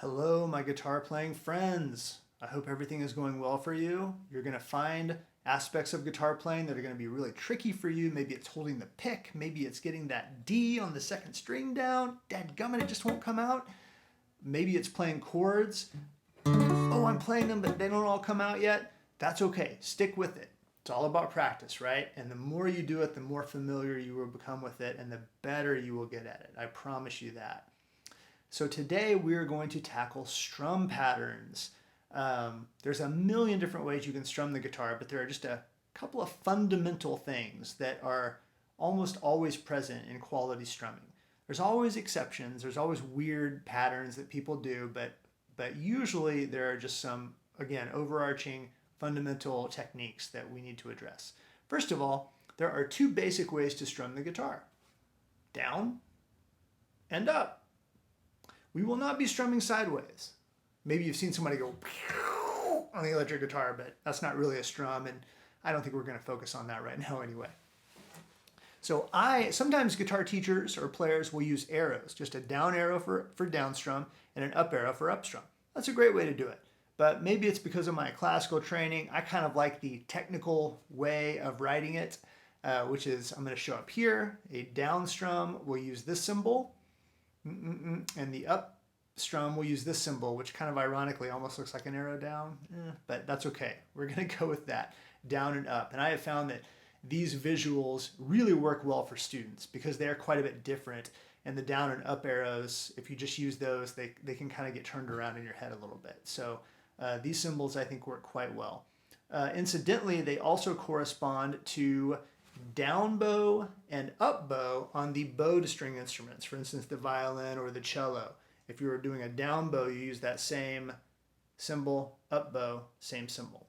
Hello, my guitar playing friends. I hope everything is going well for you. You're going to find aspects of guitar playing that are going to be really tricky for you. Maybe it's holding the pick. Maybe it's getting that D on the second string down. Dadgummit, it just won't come out. Maybe it's playing chords. Oh, I'm playing them, but they don't all come out yet. That's okay. Stick with it. It's all about practice, right? And the more you do it, the more familiar you will become with it, and the better you will get at it. I promise you that. So today we're going to tackle strum patterns. There's a million different ways you can strum the guitar, but there are just a couple of fundamental things that are almost always present in quality strumming. There's always exceptions. There's always weird patterns that people do, but usually there are just some, again, overarching fundamental techniques that we need to address. First of all, there are two basic ways to strum the guitar: down and up. We will not be strumming sideways. Maybe you've seen somebody go on the electric guitar, but that's not really a strum, and I don't think we're going to focus on that right now anyway. So sometimes guitar teachers or players will use arrows, just a down arrow for down strum and an up arrow for up strum. That's a great way to do it. But maybe it's because of my classical training. I kind of like the technical way of writing it, which is, I'm going to show up here. A down strum will use this symbol. And the up strum will use this symbol, which kind of ironically almost looks like an arrow down, but that's okay. We're going to go with that, down and up. And I have found that these visuals really work well for students because they are quite a bit different. And the down and up arrows, if you just use those, they can kind of get turned around in your head a little bit. So these symbols I think work quite well. Incidentally, they also correspond to down bow and up bow on the bowed string instruments, for instance, the violin or the cello. If you were doing a down bow, you use that same symbol, up bow, same symbol.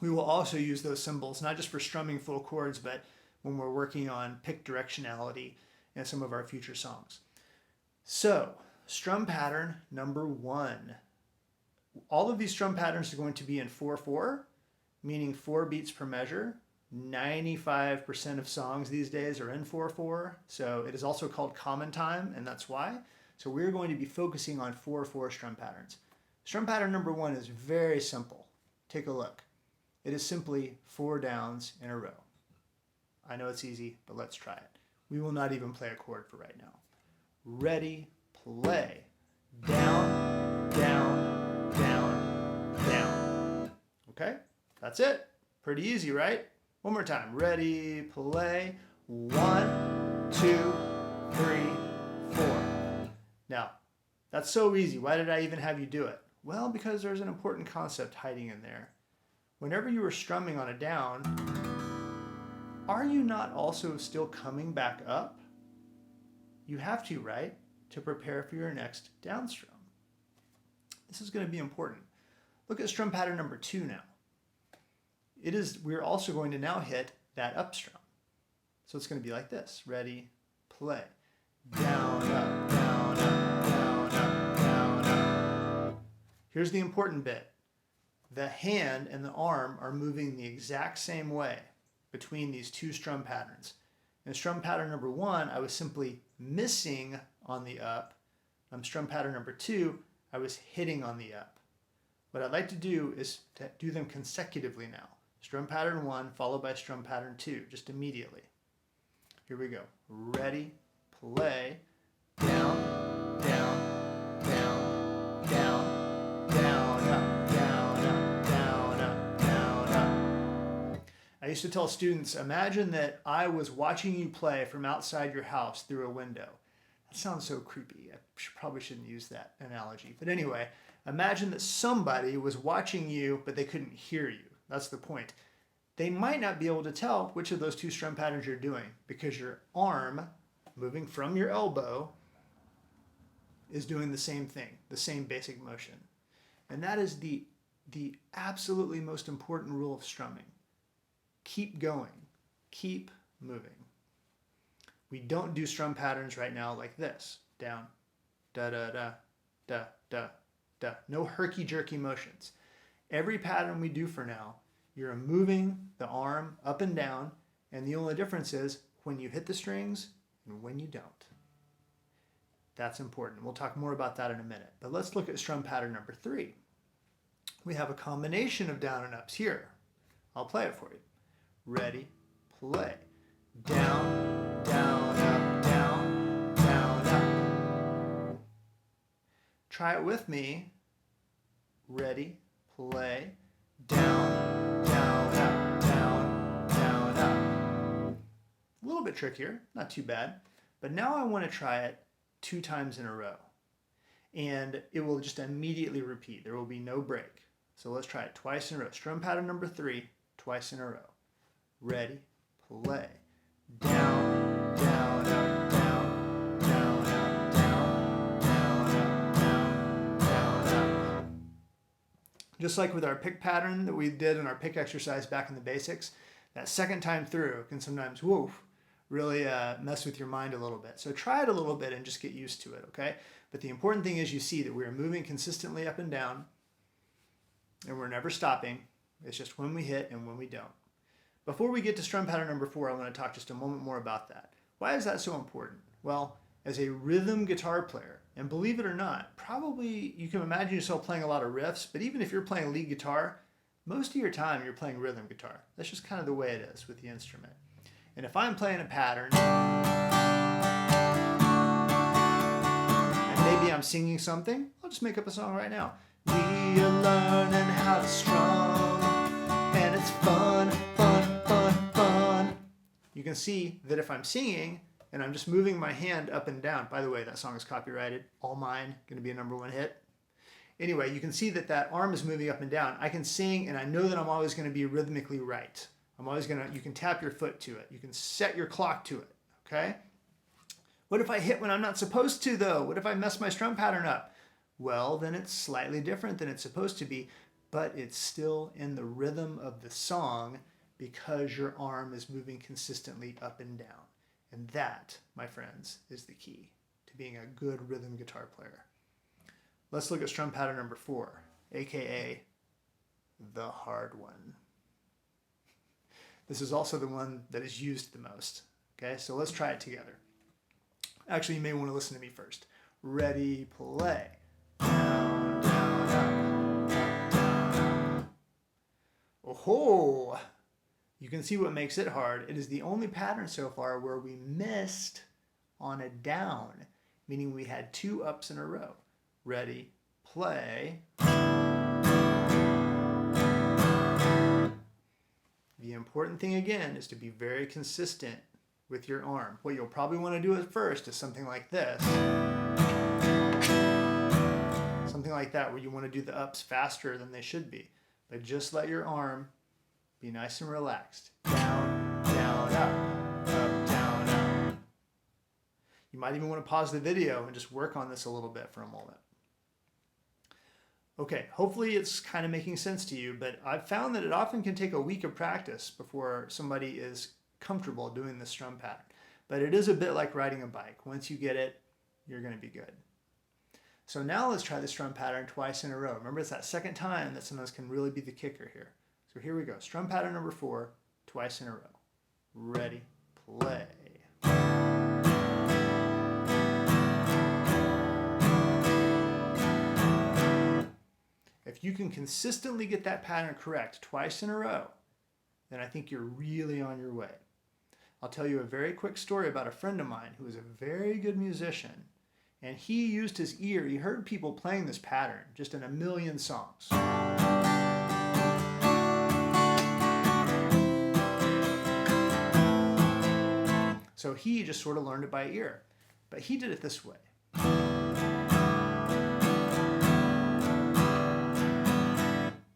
We will also use those symbols, not just for strumming full chords, but when we're working on pick directionality in some of our future songs. So, strum pattern number 1. All of these strum patterns are going to be in 4/4, meaning 4 beats per measure. 95% of songs these days are in 4/4, so it is also called common time, and that's why. So we're going to be focusing on 4/4 strum patterns. Strum pattern number 1 is very simple. Take a look. It is simply 4 downs in a row. I know it's easy, but let's try it. We will not even play a chord for right now. Ready, play. Down, down, down, down. Okay, that's it. Pretty easy, right? One more time. Ready, play. 1, 2, 3, 4. Now, that's so easy. Why did I even have you do it? Well, because there's an important concept hiding in there. Whenever you are strumming on a down, are you not also still coming back up? You have to, right? To prepare for your next down strum. This is going to be important. Look at strum pattern number 2 now. We're also going to now hit that up strum. So it's going to be like this. Ready, play. Down, up, down, up, down, up, down, up. Here's the important bit. The hand and the arm are moving the exact same way between these two strum patterns. In strum pattern number 1, I was simply missing on the up. On strum pattern number 2, I was hitting on the up. What I'd like to do is to do them consecutively now. Strum pattern 1 followed by strum pattern 2, just immediately. Here we go. Ready, play. Down, down, down, down, down, up, down, up, down, up, down, up. I used to tell students, imagine that I was watching you play from outside your house through a window. That sounds so creepy. I probably shouldn't use that analogy. But anyway, imagine that somebody was watching you, but they couldn't hear you. That's the point. They might not be able to tell which of those two strum patterns you're doing because your arm, moving from your elbow, is doing the same thing, the same basic motion. And that is the absolutely most important rule of strumming. Keep going. Keep moving. We don't do strum patterns right now like this. Down, da-da-da, da-da, da. No herky-jerky motions. Every pattern we do for now, you're moving the arm up and down, and the only difference is when you hit the strings and when you don't. That's important. We'll talk more about that in a minute. But let's look at strum pattern number 3. We have a combination of down and ups here. I'll play it for you. Ready, play. Down, down, up, down, down, up. Try it with me. Ready, play. Down, down, up, down, down, up. A little bit trickier, not too bad. But now I want to try it 2 times in a row. And it will just immediately repeat. There will be no break. So let's try it twice in a row. Strum pattern number 3, twice in a row. Ready, play. Down, down, up, down, down, up, down, down, up, down, down, up. Just like with our pick pattern that we did in our pick exercise back in the basics, that second time through can sometimes, really mess with your mind a little bit. So try it a little bit and just get used to it, okay? But the important thing is you see that we are moving consistently up and down, and we're never stopping. It's just when we hit and when we don't. Before we get to strum pattern number 4, I want to talk just a moment more about that. Why is that so important? Well, as a rhythm guitar player, and believe it or not, probably you can imagine yourself playing a lot of riffs, but even if you're playing lead guitar, most of your time you're playing rhythm guitar. That's just kind of the way it is with the instrument. And if I'm playing a pattern, and maybe I'm singing something, I'll just make up a song right now. We are learning how to strum, and it's fun, fun, fun, fun. You can see that if I'm singing, and I'm just moving my hand up and down. By the way, that song is copyrighted. All mine, going to be a #1 hit. Anyway, you can see that that arm is moving up and down. I can sing, and I know that I'm always going to be rhythmically right. You can tap your foot to it. You can set your clock to it, okay? What if I hit when I'm not supposed to, though? What if I mess my strum pattern up? Well, then it's slightly different than it's supposed to be, but it's still in the rhythm of the song because your arm is moving consistently up and down. And that, my friends, is the key to being a good rhythm guitar player. Let's look at strum pattern number 4, aka the hard one. This is also the one that is used the most. Okay, so let's try it together. Actually, you may want to listen to me first. Ready, play. Down, down, up, down, up. Oh-ho! You can see what makes it hard. It is the only pattern so far where we missed on a down, meaning we had 2 ups in a row. Ready, play. The important thing again is to be very consistent with your arm. What you'll probably want to do at first is something like this. Something like that where you want to do the ups faster than they should be. But just let your arm be nice and relaxed. Down, down, up, down, up. You might even want to pause the video and just work on this a little bit for a moment. Okay, hopefully it's kind of making sense to you, but I've found that it often can take a week of practice before somebody is comfortable doing the strum pattern. But it is a bit like riding a bike. Once you get it, you're going to be good. So now let's try the strum pattern twice in a row. Remember, it's that second time that sometimes can really be the kicker here. So here we go. Strum pattern number 4, twice in a row. Ready, play. If you can consistently get that pattern correct twice in a row, then I think you're really on your way. I'll tell you a very quick story about a friend of mine who was a very good musician, and he used his ear. He heard people playing this pattern just in a million songs. So he just sort of learned it by ear, but he did it this way.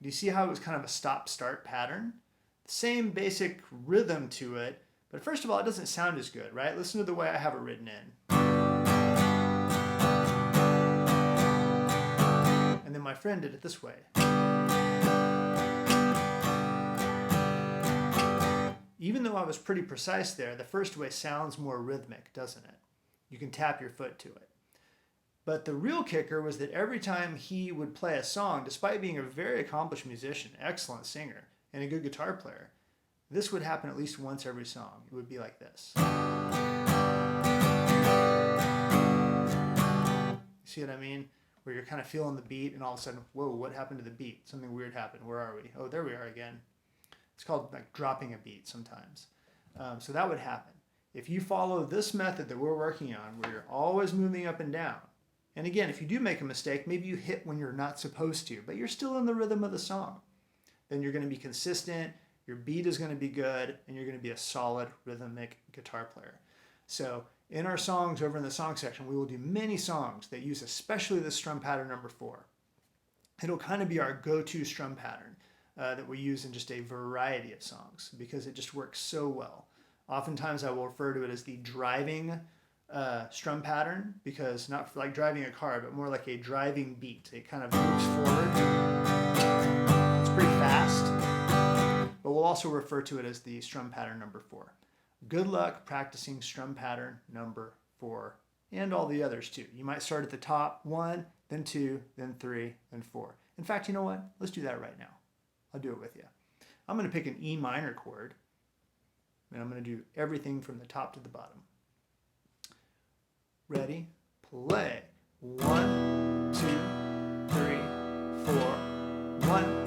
Do you see how it was kind of a stop-start pattern? Same basic rhythm to it, but first of all, it doesn't sound as good, right? Listen to the way I have it written in. And then my friend did it this way. Even though I was pretty precise there, the first way sounds more rhythmic, doesn't it? You can tap your foot to it. But the real kicker was that every time he would play a song, despite being a very accomplished musician, excellent singer, and a good guitar player, this would happen at least once every song. It would be like this. See what I mean? Where you're kind of feeling the beat and all of a sudden, whoa, what happened to the beat? Something weird happened. Where are we? Oh, there we are again. It's called like dropping a beat sometimes. So that would happen. If you follow this method that we're working on, where you're always moving up and down, and again, if you do make a mistake, maybe you hit when you're not supposed to, but you're still in the rhythm of the song, then you're going to be consistent, your beat is going to be good, and you're going to be a solid rhythmic guitar player. So in our songs over in the song section, we will do many songs that use especially the strum pattern number 4. It'll kind of be our go-to strum pattern that we use in just a variety of songs because it just works so well. Oftentimes I will refer to it as the driving strum pattern because not like driving a car, but more like a driving beat. It kind of moves forward. It's pretty fast, but we'll also refer to it as the strum pattern number 4. Good luck practicing strum pattern number 4 and all the others too. You might start at the top 1, then 2, then 3, then 4. In fact, you know what? Let's do that right now. I'll do it with you. I'm going to pick an E minor chord and I'm going to do everything from the top to the bottom. Ready? Play. 1, 2, 3, 4. 1,